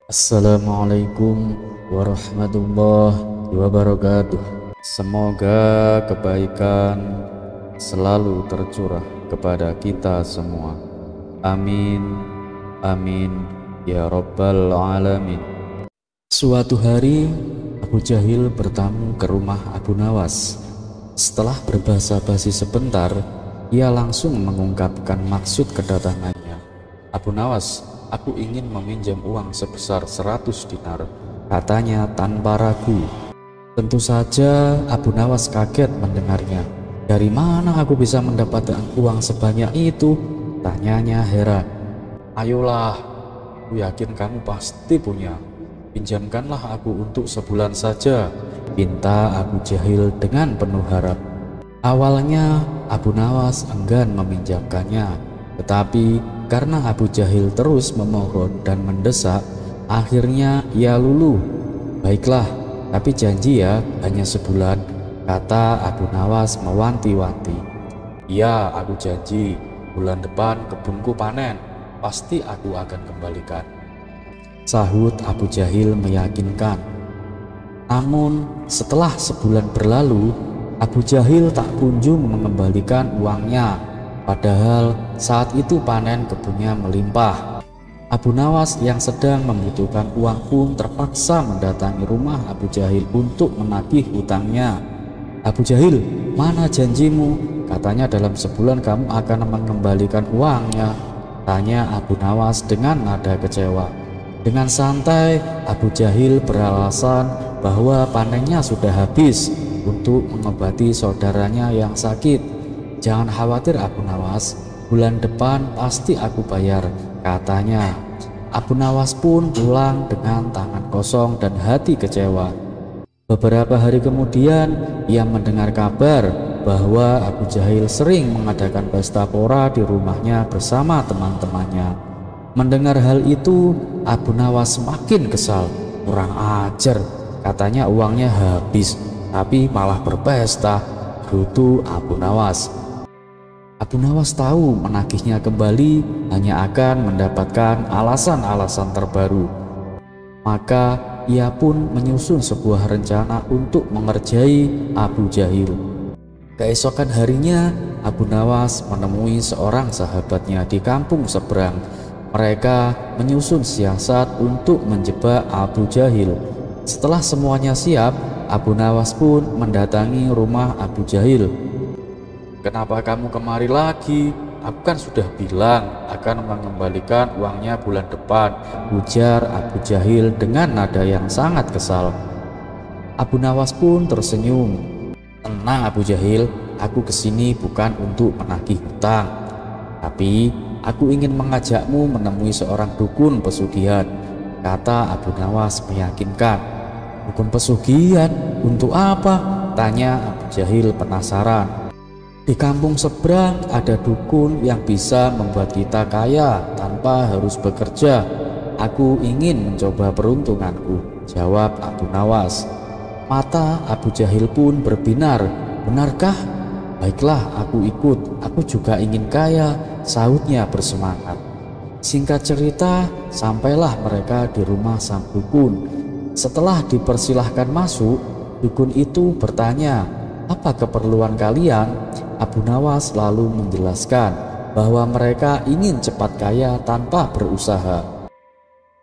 Assalamualaikum warahmatullahi wabarakatuh. Semoga kebaikan selalu tercurah kepada kita semua. Amin, amin, ya rabbal alamin. Suatu hari Abu Jahil bertamu ke rumah Abu Nawas. Setelah berbasa-basi sebentar, ia langsung mengungkapkan maksud kedatangannya. "Abu Nawas, aku ingin meminjam uang sebesar 100 dinar," katanya tanpa ragu. Tentu saja Abu Nawas kaget mendengarnya. "Dari mana aku bisa mendapatkan uang sebanyak itu?" tanyanya heran. "Ayolah, aku yakin kamu pasti punya. Pinjamkanlah aku untuk sebulan saja," pinta Abu Jahil dengan penuh harap. Awalnya Abu Nawas enggan meminjamkannya, tetapi karena Abu Jahil terus memohon dan mendesak, akhirnya ia luluh. "Baiklah, tapi janji ya, hanya sebulan," kata Abu Nawas mewanti-wanti. "Ya, aku janji, bulan depan kebunku panen, pasti aku akan kembalikan," sahut Abu Jahil meyakinkan. Namun setelah sebulan berlalu, Abu Jahil tak kunjung mengembalikan uangnya. Padahal saat itu panen kebunnya melimpah. Abu Nawas yang sedang membutuhkan uang pun terpaksa mendatangi rumah Abu Jahil untuk menagih hutangnya. "Abu Jahil, mana janjimu? Katanya dalam sebulan kamu akan mengembalikan uangnya," tanya Abu Nawas dengan nada kecewa. Dengan santai, Abu Jahil beralasan bahwa panennya sudah habis untuk mengobati saudaranya yang sakit. "Jangan khawatir Abu Nawas, bulan depan pasti aku bayar," katanya. Abu Nawas pun pulang dengan tangan kosong dan hati kecewa. Beberapa hari kemudian, ia mendengar kabar bahwa Abu Jahil sering mengadakan pesta pora di rumahnya bersama teman-temannya. Mendengar hal itu, Abu Nawas semakin kesal. "Kurang ajar, katanya uangnya habis, tapi malah berpesta," gerutu Abu Nawas. Abu Nawas tahu menagihnya kembali hanya akan mendapatkan alasan-alasan terbaru. Maka ia pun menyusun sebuah rencana untuk mengerjai Abu Jahil. Keesokan harinya, Abu Nawas menemui seorang sahabatnya di kampung seberang. Mereka menyusun siasat untuk menjebak Abu Jahil. Setelah semuanya siap, Abu Nawas pun mendatangi rumah Abu Jahil. "Kenapa kamu kemari lagi? Aku kan sudah bilang akan mengembalikan uangnya bulan depan," ujar Abu Jahil dengan nada yang sangat kesal. Abu Nawas pun tersenyum. "Tenang Abu Jahil, aku kesini bukan untuk menagih hutang, tapi aku ingin mengajakmu menemui seorang dukun pesugihan," kata Abu Nawas meyakinkan. "Dukun pesugihan? Untuk apa?" tanya Abu Jahil penasaran. "Di kampung seberang ada dukun yang bisa membuat kita kaya tanpa harus bekerja. Aku ingin mencoba peruntunganku," jawab Abu Nawas. Mata Abu Jahil pun berbinar. "Benarkah? Baiklah, aku ikut. Aku juga ingin kaya," sahutnya bersemangat. Singkat cerita, sampailah mereka di rumah sang dukun. Setelah dipersilahkan masuk, dukun itu bertanya, "Apa keperluan kalian?" Abu Nawas lalu menjelaskan bahwa mereka ingin cepat kaya tanpa berusaha.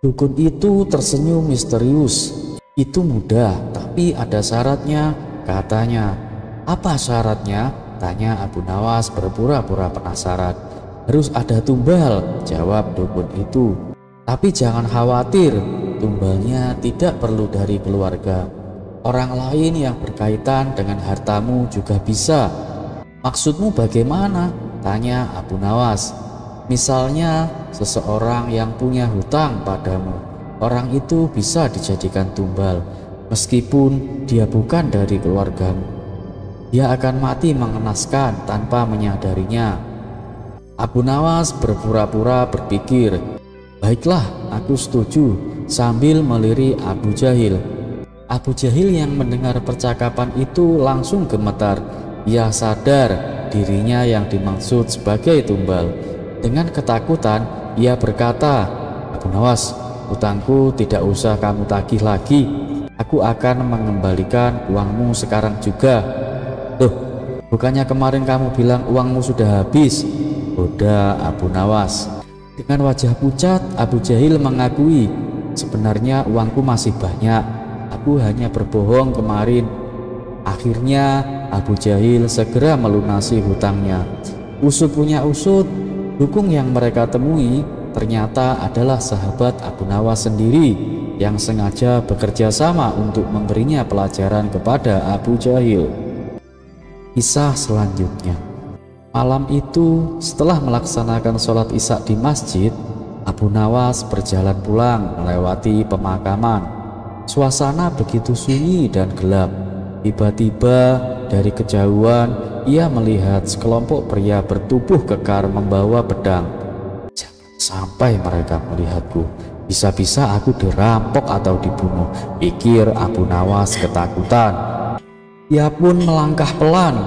Dukun itu tersenyum misterius. "Itu mudah, tapi ada syaratnya," katanya. "Apa syaratnya?" tanya Abu Nawas berpura-pura penasaran. "Harus ada tumbal," jawab dukun itu. "Tapi jangan khawatir, tumbalnya tidak perlu dari keluarga. Orang lain yang berkaitan dengan hartamu juga bisa." "Maksudmu bagaimana?" tanya Abu Nawas. "Misalnya seseorang yang punya hutang padamu, orang itu bisa dijadikan tumbal meskipun dia bukan dari keluargamu. Dia akan mati mengenaskan tanpa menyadarinya." Abu Nawas berpura-pura berpikir. "Baiklah, aku setuju," sambil melirik Abu Jahil. Abu Jahil yang mendengar percakapan itu langsung gemetar. Ia sadar dirinya yang dimaksud sebagai tumbal. Dengan ketakutan, ia berkata, "Abu Nawas, hutangku tidak usah kamu tagih lagi. Aku akan mengembalikan uangmu sekarang juga. Loh, bukannya kemarin kamu bilang uangmu sudah habis? Udah, Abu Nawas. Dengan wajah pucat, Abu Jahil mengakui, sebenarnya uangku masih banyak. Aku hanya berbohong kemarin. Akhirnya Abu Jahil segera melunasi hutangnya. Usut punya usut, dukung yang mereka temui ternyata adalah sahabat Abu Nawas sendiri yang sengaja bekerja sama untuk memberinya pelajaran kepada Abu Jahil. Kisah selanjutnya. Malam itu, setelah melaksanakan sholat isya di masjid, Abu Nawas berjalan pulang melewati pemakaman. Suasana begitu sunyi dan gelap. Tiba-tiba dari kejauhan ia melihat sekelompok pria bertubuh kekar membawa pedang. Jangan sampai mereka melihatku, bisa-bisa aku dirampok atau dibunuh, pikir Abu Nawas ketakutan. Ia pun melangkah pelan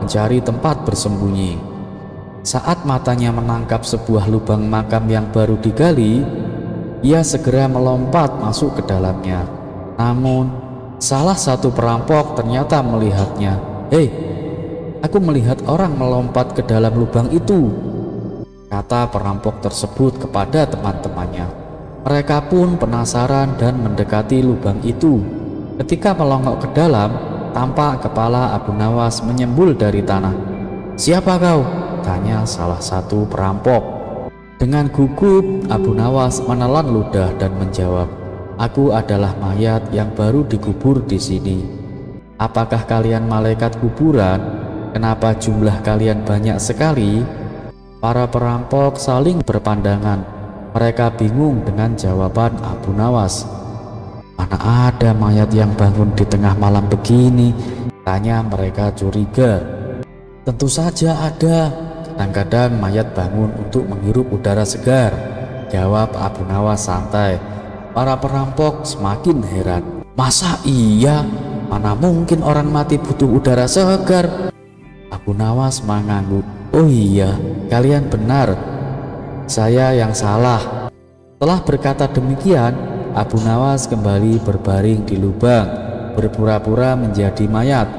mencari tempat bersembunyi. Saat matanya menangkap sebuah lubang makam yang baru digali, ia segera melompat masuk ke dalamnya. Namun salah satu perampok ternyata melihatnya. "Hei, aku melihat orang melompat ke dalam lubang itu," kata perampok tersebut kepada teman-temannya. Mereka pun penasaran dan mendekati lubang itu. Ketika melongok ke dalam, tampak kepala Abu Nawas menyembul dari tanah. "Siapa kau?" tanya salah satu perampok. Dengan gugup, Abu Nawas menelan ludah dan menjawab, "Aku adalah mayat yang baru dikubur di sini." "Apakah kalian malaikat kuburan? Kenapa jumlah kalian banyak sekali?" Para perampok saling berpandangan. Mereka bingung dengan jawaban Abu Nawas. "Mana ada mayat yang bangun di tengah malam begini?" tanya mereka curiga. "Tentu saja ada. Kadang-kadang mayat bangun untuk menghirup udara segar," jawab Abu Nawas santai. Para perampok semakin heran. "Masa iya? Mana mungkin orang mati butuh udara segar?" Abu Nawas mengangguk. "Oh iya, kalian benar. Saya yang salah." Setelah berkata demikian, Abu Nawas kembali berbaring di lubang, berpura-pura menjadi mayat.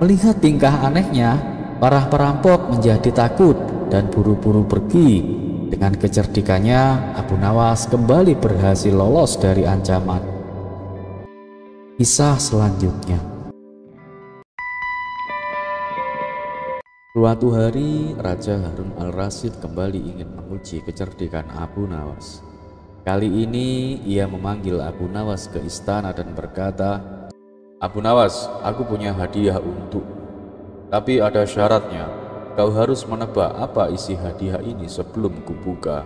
Melihat tingkah anehnya, para perampok menjadi takut dan buru-buru pergi. Dengan kecerdikannya, Abu Nawas kembali berhasil lolos dari ancaman. Kisah selanjutnya. Suatu hari, Raja Harun al-Rasyid kembali ingin menguji kecerdikan Abu Nawas. Kali ini ia memanggil Abu Nawas ke istana dan berkata, "Abu Nawas, aku punya hadiah untuk. Tapi ada syaratnya. Kau harus menebak apa isi hadiah ini sebelum kubuka."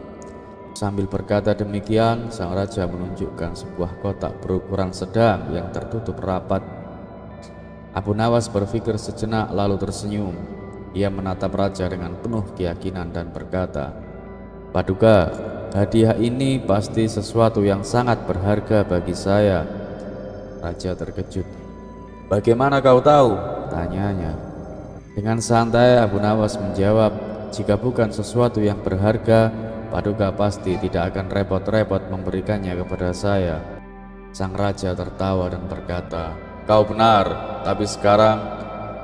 Sambil berkata demikian, sang raja menunjukkan sebuah kotak berukuran sedang yang tertutup rapat. Abu Nawas berpikir sejenak lalu tersenyum. Ia menatap raja dengan penuh keyakinan dan berkata, "Paduka, hadiah ini pasti sesuatu yang sangat berharga bagi saya." Raja terkejut. "Bagaimana kau tahu?" tanyanya. Dengan santai Abu Nawas menjawab, "Jika bukan sesuatu yang berharga, Paduka pasti tidak akan repot-repot memberikannya kepada saya." Sang raja tertawa dan berkata, "Kau benar, tapi sekarang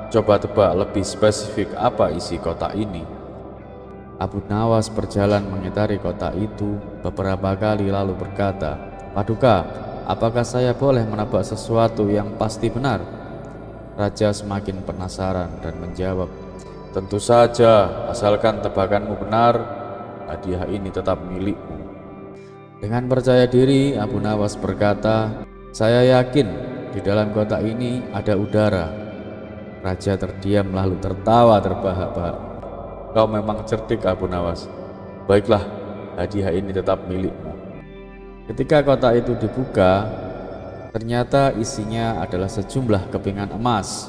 coba tebak lebih spesifik apa isi kotak ini." Abu Nawas berjalan mengitari kotak itu beberapa kali lalu berkata, "Paduka, apakah saya boleh menebak sesuatu yang pasti benar?" Raja semakin penasaran dan menjawab, "Tentu saja, asalkan tebakanmu benar, hadiah ini tetap milikmu." Dengan percaya diri, Abu Nawas berkata, "Saya yakin di dalam kotak ini ada udara." Raja terdiam lalu tertawa terbahak-bahak. "Kau memang cerdik, Abu Nawas. Baiklah, hadiah ini tetap milikmu." Ketika kotak itu dibuka, ternyata isinya adalah sejumlah kepingan emas.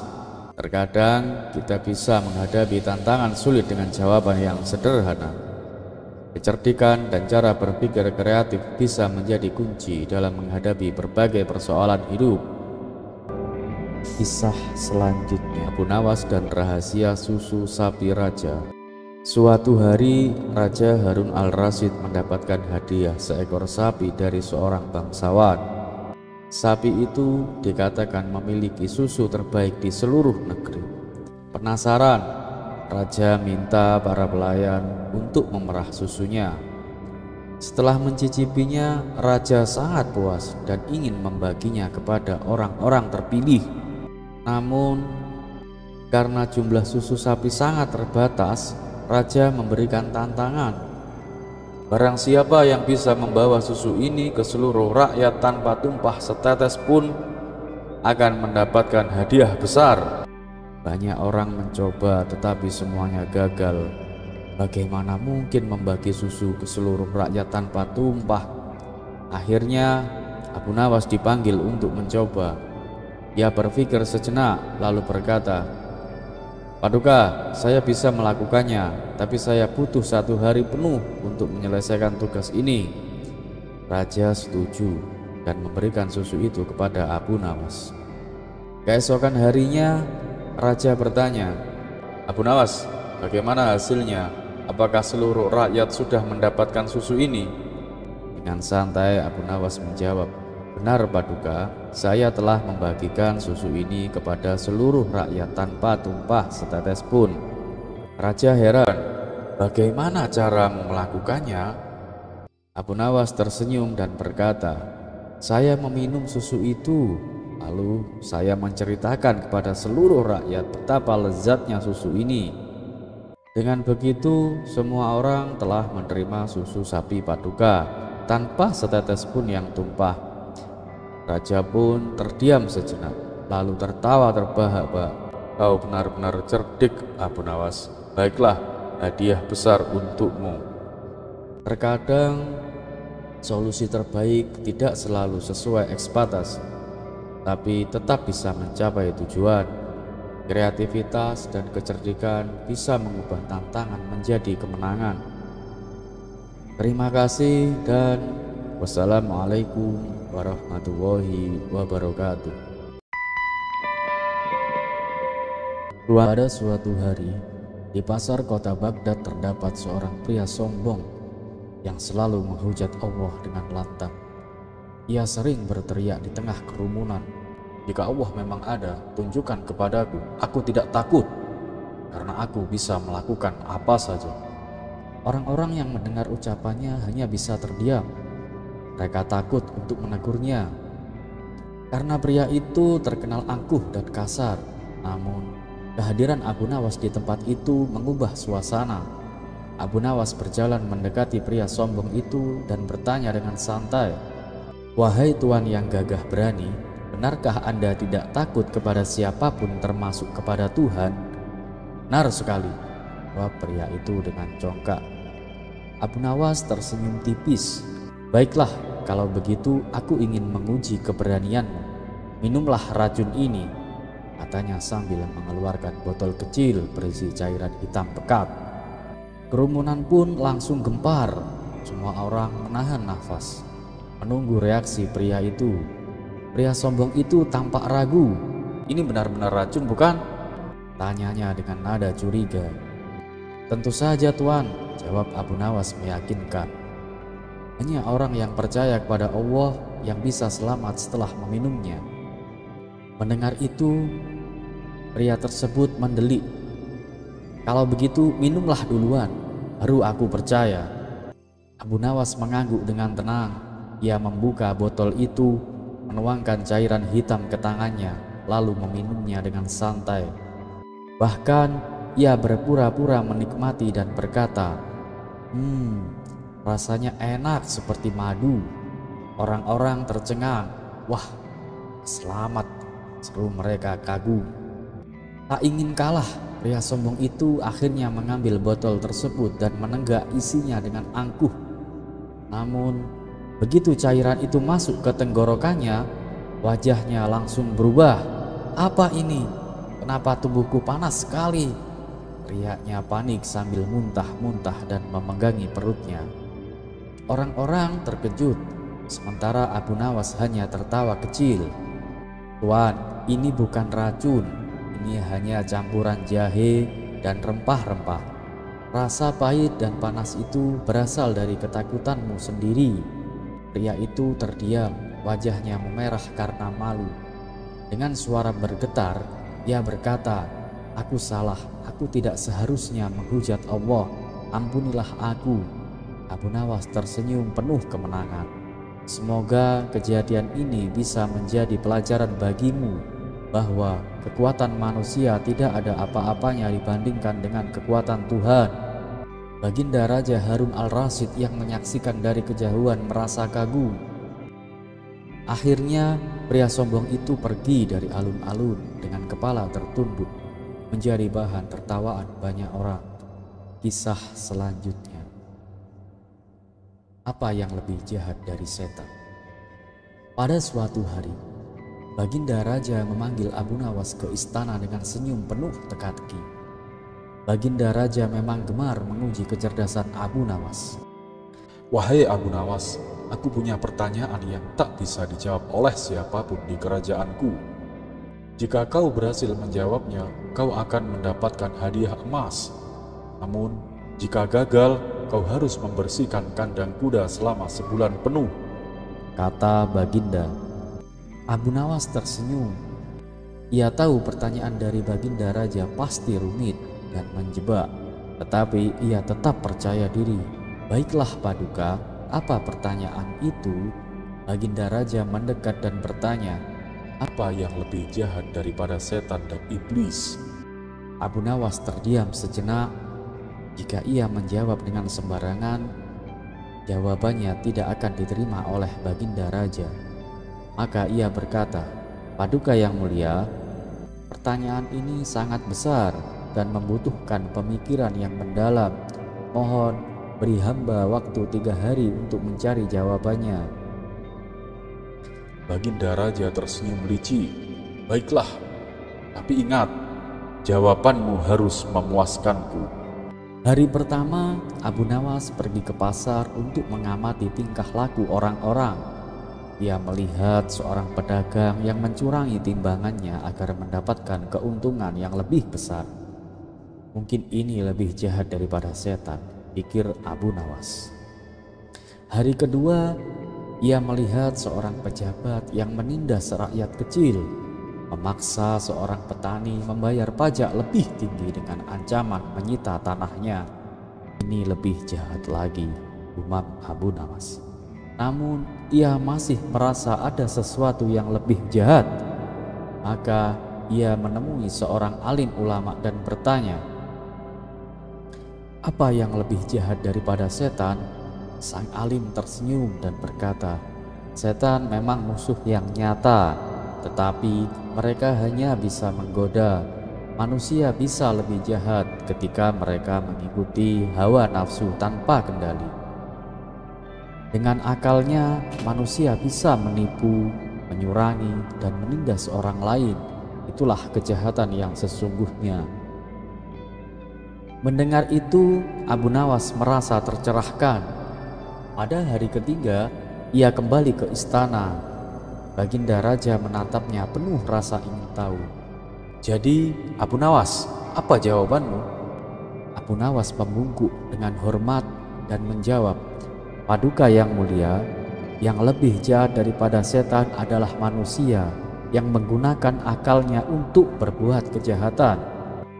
Terkadang kita bisa menghadapi tantangan sulit dengan jawaban yang sederhana. Kecerdikan dan cara berpikir kreatif bisa menjadi kunci dalam menghadapi berbagai persoalan hidup. Kisah selanjutnya, Abu Nawas dan rahasia susu sapi raja. Suatu hari, Raja Harun al-Rasyid mendapatkan hadiah seekor sapi dari seorang bangsawan. Sapi itu dikatakan memiliki susu terbaik di seluruh negeri. Penasaran, Raja minta para pelayan untuk memerah susunya. Setelah mencicipinya, Raja sangat puas dan ingin membaginya kepada orang-orang terpilih. Namun, karena jumlah susu sapi sangat terbatas, Raja memberikan tantangan. Barang siapa yang bisa membawa susu ini ke seluruh rakyat tanpa tumpah setetes pun akan mendapatkan hadiah besar. Banyak orang mencoba tetapi semuanya gagal. Bagaimana mungkin membagi susu ke seluruh rakyat tanpa tumpah? Akhirnya Abu Nawas dipanggil untuk mencoba. Ia berpikir sejenak lalu berkata, "Paduka, saya bisa melakukannya, tapi saya butuh 1 hari penuh untuk menyelesaikan tugas ini." Raja setuju dan memberikan susu itu kepada Abu Nawas. Keesokan harinya, Raja bertanya, "Abu Nawas, bagaimana hasilnya? Apakah seluruh rakyat sudah mendapatkan susu ini?" Dengan santai Abu Nawas menjawab, "Benar Paduka, saya telah membagikan susu ini kepada seluruh rakyat tanpa tumpah setetes pun." Raja heran, "Bagaimana caramu melakukannya?" Abu Nawas tersenyum dan berkata, "Saya meminum susu itu, lalu saya menceritakan kepada seluruh rakyat betapa lezatnya susu ini. Dengan begitu, semua orang telah menerima susu sapi Paduka tanpa setetes pun yang tumpah." Raja pun terdiam sejenak, lalu tertawa terbahak-bahak. "Kau benar-benar cerdik, Abu Nawas. Baiklah, hadiah besar untukmu." Terkadang solusi terbaik tidak selalu sesuai ekspektasi, tapi tetap bisa mencapai tujuan. Kreativitas dan kecerdikan bisa mengubah tantangan menjadi kemenangan. Terima kasih dan wassalamualaikum warahmatullahi wabarakatuh. Pada suatu hari, di pasar kota Baghdad terdapat seorang pria sombong yang selalu menghujat Allah dengan lantang. Ia sering berteriak di tengah kerumunan, "Jika Allah memang ada, tunjukkan kepadaku. Aku tidak takut, karena aku bisa melakukan apa saja." Orang-orang yang mendengar ucapannya hanya bisa terdiam. Mereka takut untuk menegurnya, karena pria itu terkenal angkuh dan kasar. Namun, kehadiran Abu Nawas di tempat itu mengubah suasana. Abu Nawas berjalan mendekati pria sombong itu dan bertanya dengan santai, "Wahai tuan yang gagah berani, benarkah Anda tidak takut kepada siapapun termasuk kepada Tuhan?" "Benar sekali," jawab pria itu dengan congkak. Abu Nawas tersenyum tipis. "Baiklah, kalau begitu aku ingin menguji keberanianmu. Minumlah racun ini," katanya sambil mengeluarkan botol kecil berisi cairan hitam pekat. Kerumunan pun langsung gempar. Semua orang menahan nafas, menunggu reaksi pria itu. Pria sombong itu tampak ragu. "Ini benar-benar racun, bukan?" tanyanya dengan nada curiga. "Tentu saja tuan," jawab Abu Nawas meyakinkan. "Hanya orang yang percaya kepada Allah yang bisa selamat setelah meminumnya." Mendengar itu, pria tersebut mendelik, "Kalau begitu minumlah duluan, baru aku percaya." Abu Nawas mengangguk dengan tenang. Ia membuka botol itu, menuangkan cairan hitam ke tangannya, lalu meminumnya dengan santai. Bahkan ia berpura-pura menikmati dan berkata, Rasanya enak seperti madu." Orang-orang tercengang. "Wah, selamat," seru mereka kagum. Tak ingin kalah, pria sombong itu akhirnya mengambil botol tersebut dan menenggak isinya dengan angkuh. Namun, begitu cairan itu masuk ke tenggorokannya, wajahnya langsung berubah. "Apa ini? Kenapa tubuhku panas sekali?" teriaknya panik sambil muntah-muntah dan memenggangi perutnya. Orang-orang terkejut, sementara Abu Nawas hanya tertawa kecil. "Tuan, ini bukan racun, ini hanya campuran jahe dan rempah-rempah. Rasa pahit dan panas itu berasal dari ketakutanmu sendiri. Pria itu terdiam, wajahnya memerah karena malu. Dengan suara bergetar, ia berkata, "Aku salah, aku tidak seharusnya menghujat Allah. Ampunilah aku." Abu Nawas tersenyum penuh kemenangan. "Semoga kejadian ini bisa menjadi pelajaran bagimu bahwa kekuatan manusia tidak ada apa-apanya dibandingkan dengan kekuatan Tuhan." Baginda Raja Harun al-Rasyid yang menyaksikan dari kejauhan merasa kagum. Akhirnya pria sombong itu pergi dari alun-alun dengan kepala tertunduk, menjadi bahan tertawaan banyak orang. Kisah selanjutnya. Apa yang lebih jahat dari setan? Pada suatu hari, Baginda Raja memanggil Abu Nawas ke istana dengan senyum penuh teka-teki. Baginda Raja memang gemar menguji kecerdasan Abu Nawas. "Wahai Abu Nawas, aku punya pertanyaan yang tak bisa dijawab oleh siapapun di kerajaanku. Jika kau berhasil menjawabnya, kau akan mendapatkan hadiah emas. Namun, jika gagal, kau harus membersihkan kandang kuda selama sebulan penuh," kata Baginda. Abu Nawas tersenyum. Ia tahu pertanyaan dari Baginda Raja pasti rumit dan menjebak, tetapi ia tetap percaya diri. "Baiklah Paduka, apa pertanyaan itu?" Baginda Raja mendekat dan bertanya, "Apa yang lebih jahat daripada setan dan iblis?" Abu Nawas terdiam sejenak. Jika ia menjawab dengan sembarangan, jawabannya tidak akan diterima oleh Baginda Raja. Maka ia berkata, "Paduka yang mulia, pertanyaan ini sangat besar dan membutuhkan pemikiran yang mendalam. Mohon beri hamba waktu 3 hari untuk mencari jawabannya." Baginda Raja tersenyum licik. "Baiklah, tapi ingat, jawabanmu harus memuaskanku." Hari pertama, Abu Nawas pergi ke pasar untuk mengamati tingkah laku orang-orang. Ia melihat seorang pedagang yang mencurangi timbangannya agar mendapatkan keuntungan yang lebih besar. Mungkin ini lebih jahat daripada setan, pikir Abu Nawas. Hari kedua, ia melihat seorang pejabat yang menindas rakyat kecil, memaksa seorang petani membayar pajak lebih tinggi dengan ancaman menyita tanahnya. Ini lebih jahat lagi, gumam Abu Nawas. Namun ia masih merasa ada sesuatu yang lebih jahat. Maka ia menemui seorang alim ulama dan bertanya, "Apa yang lebih jahat daripada setan?" Sang alim tersenyum dan berkata, "Setan memang musuh yang nyata, tetapi mereka hanya bisa menggoda. Manusia bisa lebih jahat ketika mereka mengikuti hawa nafsu tanpa kendali. Dengan akalnya, manusia bisa menipu, menyurangi, dan menindas orang lain. Itulah kejahatan yang sesungguhnya." Mendengar itu, Abu Nawas merasa tercerahkan. Pada hari ketiga, ia kembali ke istana. Baginda Raja menatapnya penuh rasa ingin tahu. "Jadi, Abu Nawas, apa jawabanmu?" Abu Nawas membungkuk dengan hormat dan menjawab, "Paduka yang mulia, yang lebih jahat daripada setan adalah manusia yang menggunakan akalnya untuk berbuat kejahatan."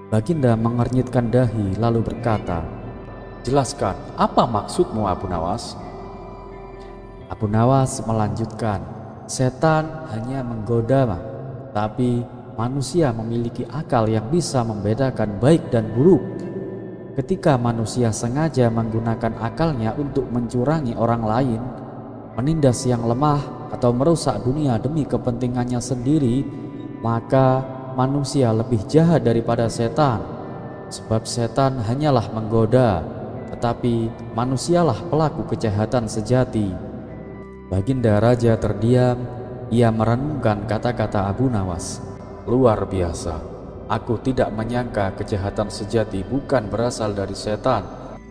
Baginda mengernyitkan dahi lalu berkata, "Jelaskan, apa maksudmu Abu Nawas?" Abu Nawas melanjutkan, "Setan hanya menggoda, tapi manusia memiliki akal yang bisa membedakan baik dan buruk. Ketika manusia sengaja menggunakan akalnya untuk mencurangi orang lain, menindas yang lemah, atau merusak dunia demi kepentingannya sendiri, maka manusia lebih jahat daripada setan. Sebab setan hanyalah menggoda, tetapi manusialah pelaku kejahatan sejati." Baginda Raja terdiam. Ia merenungkan kata-kata Abu Nawas. "Luar biasa. Aku tidak menyangka kejahatan sejati bukan berasal dari setan,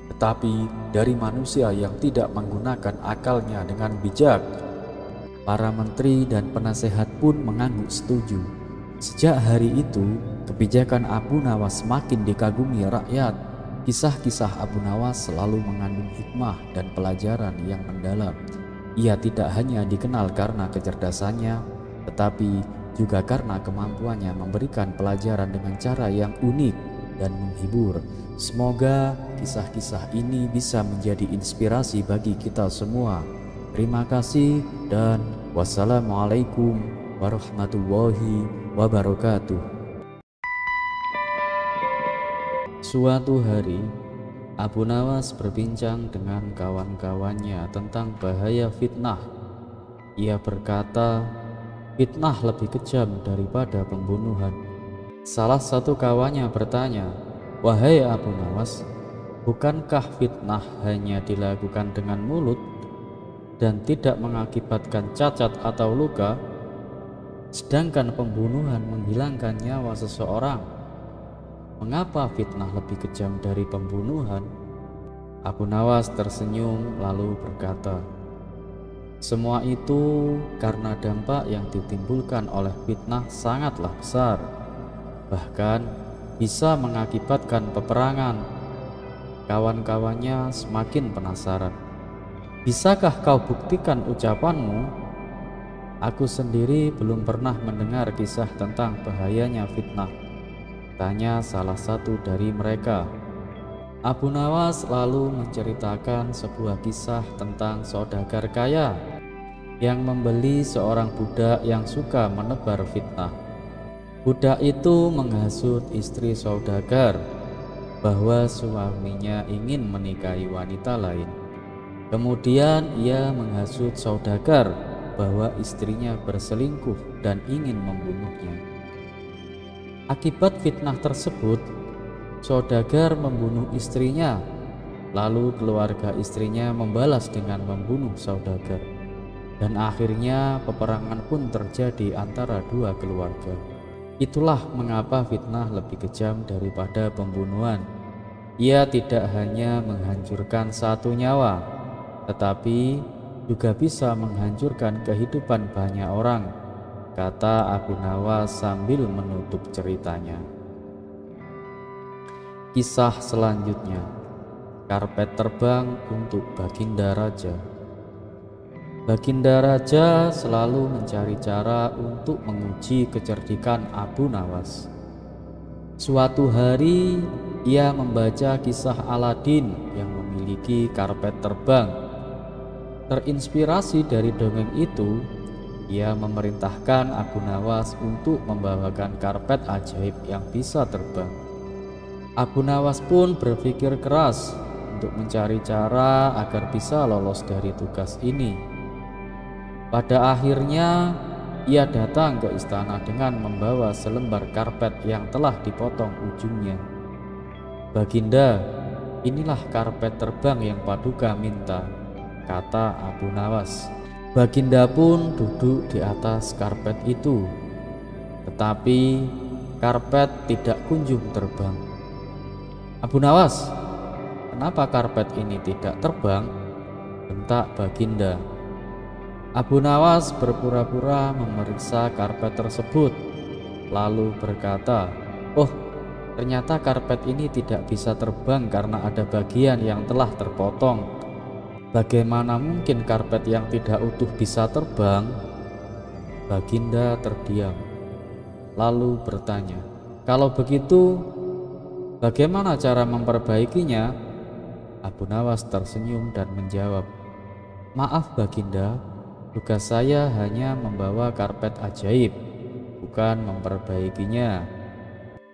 tetapi dari manusia yang tidak menggunakan akalnya dengan bijak." Para menteri dan penasehat pun mengangguk setuju. Sejak hari itu, kebijakan Abu Nawas semakin dikagumi rakyat. Kisah-kisah Abu Nawas selalu mengandung hikmah dan pelajaran yang mendalam. Ia tidak hanya dikenal karena kecerdasannya, tetapi juga karena kemampuannya memberikan pelajaran dengan cara yang unik dan menghibur. Semoga kisah-kisah ini bisa menjadi inspirasi bagi kita semua. Terima kasih dan wassalamualaikum warahmatullahi wabarakatuh. Suatu hari, Abu Nawas berbincang dengan kawan-kawannya tentang bahaya fitnah. Ia berkata, fitnah lebih kejam daripada pembunuhan. Salah satu kawannya bertanya, "Wahai Abu Nawas, bukankah fitnah hanya dilakukan dengan mulut dan tidak mengakibatkan cacat atau luka, sedangkan pembunuhan menghilangkan nyawa seseorang? Mengapa fitnah lebih kejam dari pembunuhan?" Abu Nawas tersenyum lalu berkata, "Semua itu karena dampak yang ditimbulkan oleh fitnah sangatlah besar, bahkan bisa mengakibatkan peperangan." Kawan-kawannya semakin penasaran. "Bisakah kau buktikan ucapanmu? Aku sendiri belum pernah mendengar kisah tentang bahayanya fitnah," tanya salah satu dari mereka. Abu Nawas lalu menceritakan sebuah kisah tentang saudagar kaya yang membeli seorang budak yang suka menebar fitnah. Budak itu menghasut istri saudagar bahwa suaminya ingin menikahi wanita lain. Kemudian ia menghasut saudagar bahwa istrinya berselingkuh dan ingin membunuhnya. Akibat fitnah tersebut, saudagar membunuh istrinya, lalu keluarga istrinya membalas dengan membunuh saudagar, dan akhirnya peperangan pun terjadi antara dua keluarga. Itulah mengapa fitnah lebih kejam daripada pembunuhan. Ia tidak hanya menghancurkan satu nyawa, tetapi juga bisa menghancurkan kehidupan banyak orang, kata Abu Nawas sambil menutup ceritanya. Kisah selanjutnya, karpet terbang untuk Baginda Raja. Baginda Raja selalu mencari cara untuk menguji kecerdikan Abu Nawas. Suatu hari ia membaca kisah Aladin yang memiliki karpet terbang. Terinspirasi dari dongeng itu, ia memerintahkan Abu Nawas untuk membawakan karpet ajaib yang bisa terbang. Abu Nawas pun berpikir keras untuk mencari cara agar bisa lolos dari tugas ini. Pada akhirnya, ia datang ke istana dengan membawa selembar karpet yang telah dipotong ujungnya. "Baginda, inilah karpet terbang yang Paduka minta," kata Abu Nawas. Baginda pun duduk di atas karpet itu, tetapi karpet tidak kunjung terbang. "Abu Nawas, kenapa karpet ini tidak terbang?" bentak Baginda. Abu Nawas berpura-pura memeriksa karpet tersebut, lalu berkata, "Oh, ternyata karpet ini tidak bisa terbang karena ada bagian yang telah terpotong. Bagaimana mungkin karpet yang tidak utuh bisa terbang?" Baginda terdiam, lalu bertanya, "Kalau begitu, bagaimana cara memperbaikinya?" Abu Nawas tersenyum dan menjawab, "Maaf Baginda, tugas saya hanya membawa karpet ajaib, bukan memperbaikinya."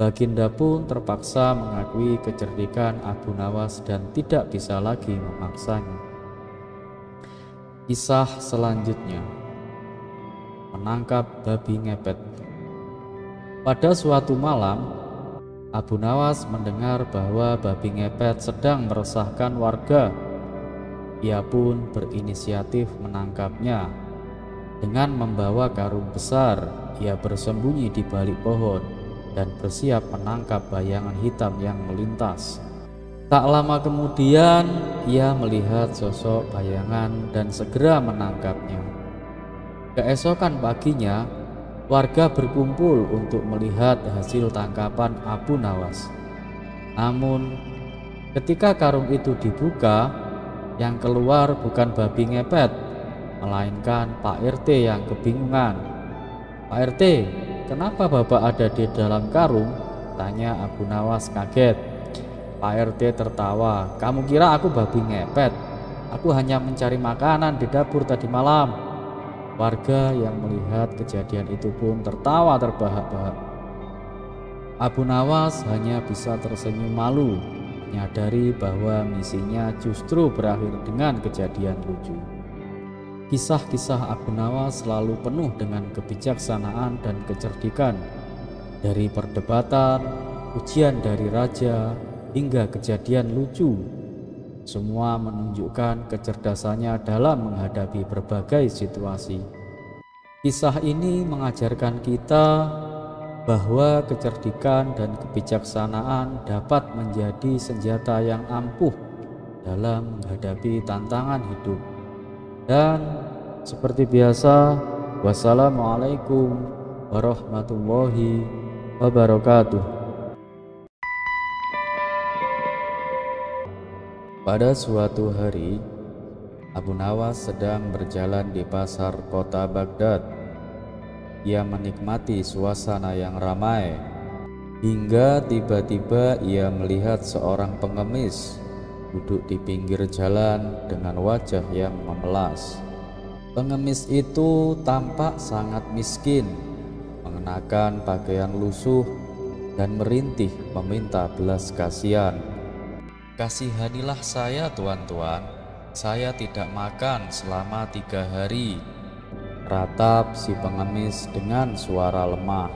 Baginda pun terpaksa mengakui kecerdikan Abu Nawas dan tidak bisa lagi memaksanya. Kisah selanjutnya, menangkap babi ngepet. Pada suatu malam, Abu Nawas mendengar bahwa babi ngepet sedang meresahkan warga. Ia pun berinisiatif menangkapnya. Dengan membawa karung besar, ia bersembunyi di balik pohon dan bersiap menangkap bayangan hitam yang melintas. Tak lama kemudian, ia melihat sosok bayangan dan segera menangkapnya. Keesokan paginya, warga berkumpul untuk melihat hasil tangkapan Abu Nawas. Namun, Ketika karung itu dibuka, yang keluar bukan babi ngepet, melainkan Pak RT yang kebingungan. "Pak RT, kenapa Bapak ada di dalam karung?" tanya Abu Nawas kaget. Pak RT tertawa. "Kamu kira aku babi ngepet? Aku hanya mencari makanan di dapur tadi malam." Warga yang melihat kejadian itu pun tertawa terbahak-bahak. Abu Nawas hanya bisa tersenyum malu, menyadari bahwa misinya justru berakhir dengan kejadian lucu. Kisah-kisah Abu Nawas selalu penuh dengan kebijaksanaan dan kecerdikan. Dari perdebatan, ujian dari raja, hingga kejadian lucu, semua menunjukkan kecerdasannya dalam menghadapi berbagai situasi. Kisah ini mengajarkan kita bahwa kecerdikan dan kebijaksanaan dapat menjadi senjata yang ampuh dalam menghadapi tantangan hidup. Dan seperti biasa, wassalamualaikum warahmatullahi wabarakatuh. Pada suatu hari, Abu Nawas sedang berjalan di pasar kota Baghdad. Ia menikmati suasana yang ramai, hingga tiba-tiba ia melihat seorang pengemis duduk di pinggir jalan dengan wajah yang memelas. Pengemis itu tampak sangat miskin, mengenakan pakaian lusuh dan merintih meminta belas kasihan. "Kasihanilah saya, tuan-tuan, saya tidak makan selama 3 hari," ratap si pengemis dengan suara lemah.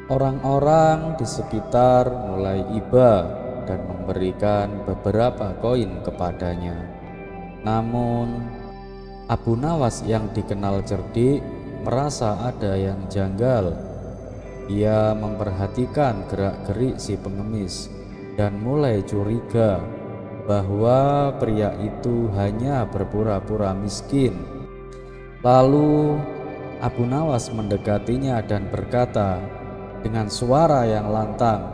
Orang-orang di sekitar mulai iba dan memberikan beberapa koin kepadanya. Namun Abu Nawas yang dikenal cerdik merasa ada yang janggal. Ia memperhatikan gerak-gerik si pengemis dan mulai curiga bahwa pria itu hanya berpura-pura miskin. Lalu Abu Nawas mendekatinya dan berkata dengan suara yang lantang,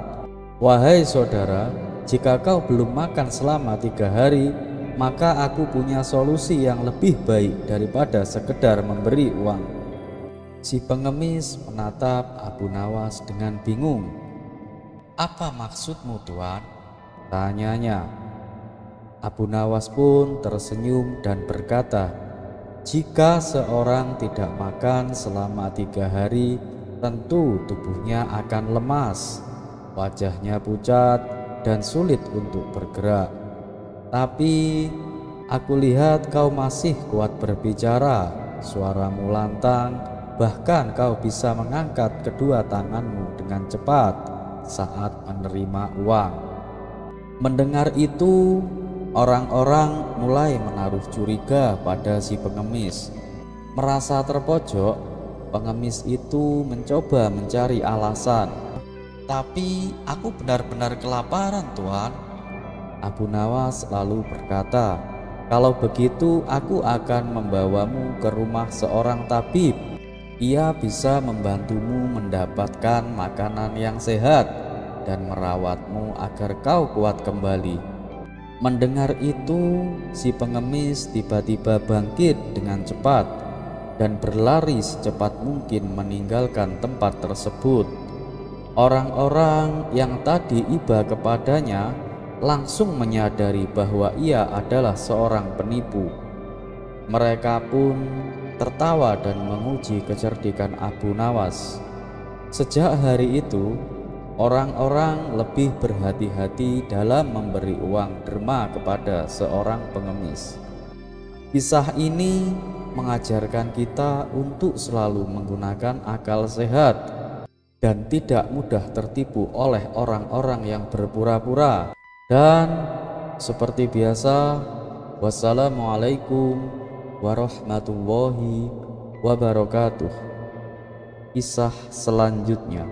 "Wahai saudara, jika kau belum makan selama 3 hari, maka aku punya solusi yang lebih baik daripada sekedar memberi uang." Si pengemis menatap Abu Nawas dengan bingung. "Apa maksudmu, tuan?" tanyanya. Abu Nawas pun tersenyum dan berkata, "Jika seorang tidak makan selama 3 hari, tentu tubuhnya akan lemas, wajahnya pucat dan sulit untuk bergerak. Tapi aku lihat kau masih kuat berbicara, suaramu lantang, bahkan kau bisa mengangkat kedua tanganmu dengan cepat saat menerima uang." Mendengar itu, orang-orang mulai menaruh curiga pada si pengemis. Merasa terpojok, pengemis itu mencoba mencari alasan. "Tapi aku benar-benar kelaparan, tuan." Abu Nawas lalu berkata, "Kalau begitu aku akan membawamu ke rumah seorang tabib. Ia bisa membantumu mendapatkan makanan yang sehat dan merawatmu agar kau kuat kembali." Mendengar itu, si pengemis tiba-tiba bangkit dengan cepat dan berlari secepat mungkin meninggalkan tempat tersebut. Orang-orang yang tadi iba kepadanya langsung menyadari bahwa ia adalah seorang penipu. Mereka pun tertawa dan memuji kecerdikan Abu Nawas. Sejak hari itu, orang-orang lebih berhati-hati dalam memberi uang derma kepada seorang pengemis. Kisah ini mengajarkan kita untuk selalu menggunakan akal sehat dan tidak mudah tertipu oleh orang-orang yang berpura-pura. Dan seperti biasa, wassalamualaikum warahmatullahi wabarakatuh. Kisah selanjutnya.